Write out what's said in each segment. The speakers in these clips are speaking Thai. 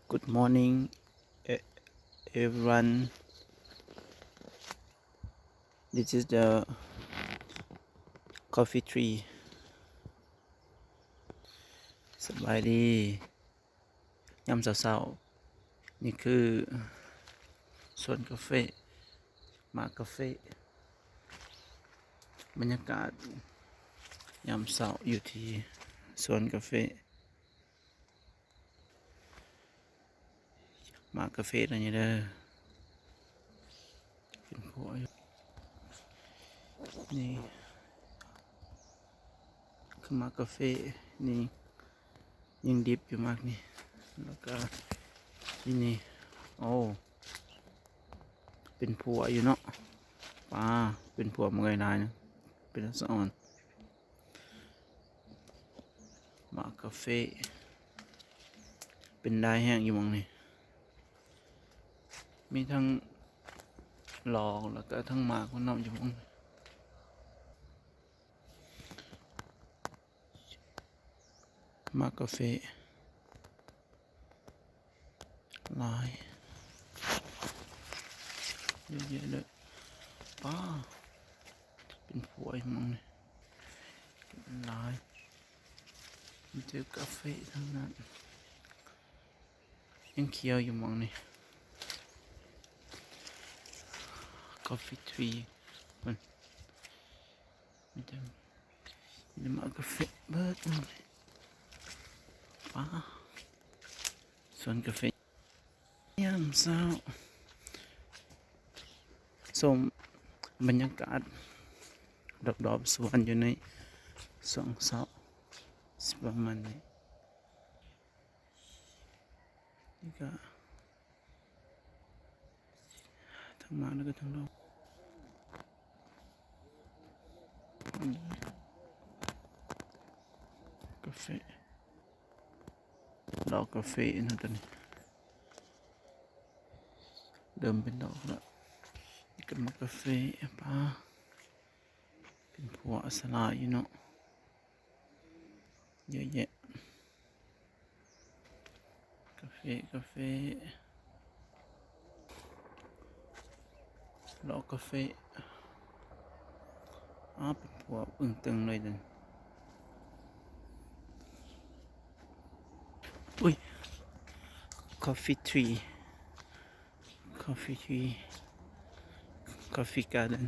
Good morning, e- everyone. This is the coffee tree. สบายดียามเช้าๆนี่คือสวนกาแฟหมากกาแฟบรรยากาศยามเช้าอยู่ที่สวนกาแฟหมากกาแฟนั่นนี่เด้อเป็นพวกนี่คือหมากกาแฟนี่ยังดิบอยู่มากนี่แล้วก็ที่นี่โอ้เป็นผัวอยู่เนาะเป็นผัวมันไงนายนะเป็นอักษรหมากกาแฟเป็นได้แห้งอยู่มองนี่มีทั้งหลอกแล้วก็ทั้งหมากมันนำอยู่มองหมากกาแฟลายเยอะๆเลยเป็นผัวอยู่มองนี่ลายมันเจอกาแฟทั้งนั้นยังเคี้ยวอยู่มองนี่coffee tree มันมีหมากกาแฟเบิดเลยสวนกาแฟยามเช้าชมบรรยากาศดอกสวนอยู่ในสวนเช้าประมาณนี้นี่ก็ทั้งหมากแล้วก็ทั้งดอกกาแฟดอกกาแฟนะตอนนี้เดิมเป็นดอกแล้วนี่ก็หมากกาแฟเป็นผัวสลายอยู่เนาะเยอะแยะกาแฟดอกกาแฟเป็นผัวอึ้งตึงเลยเดินอุ้ย coffee tree coffee garden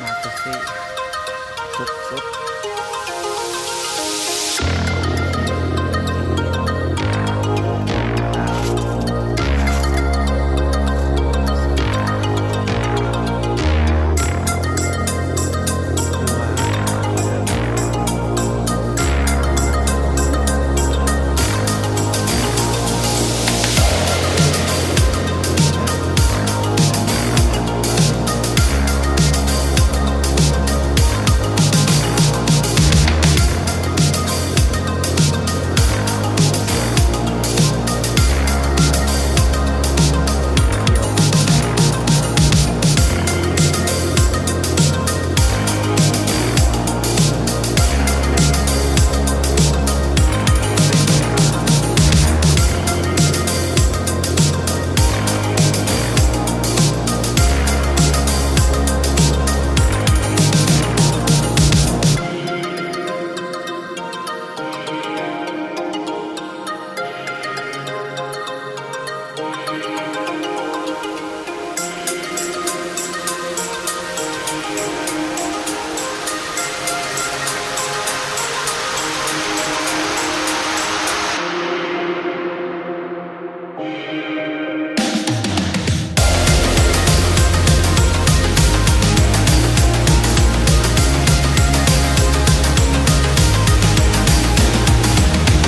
มากาแฟสด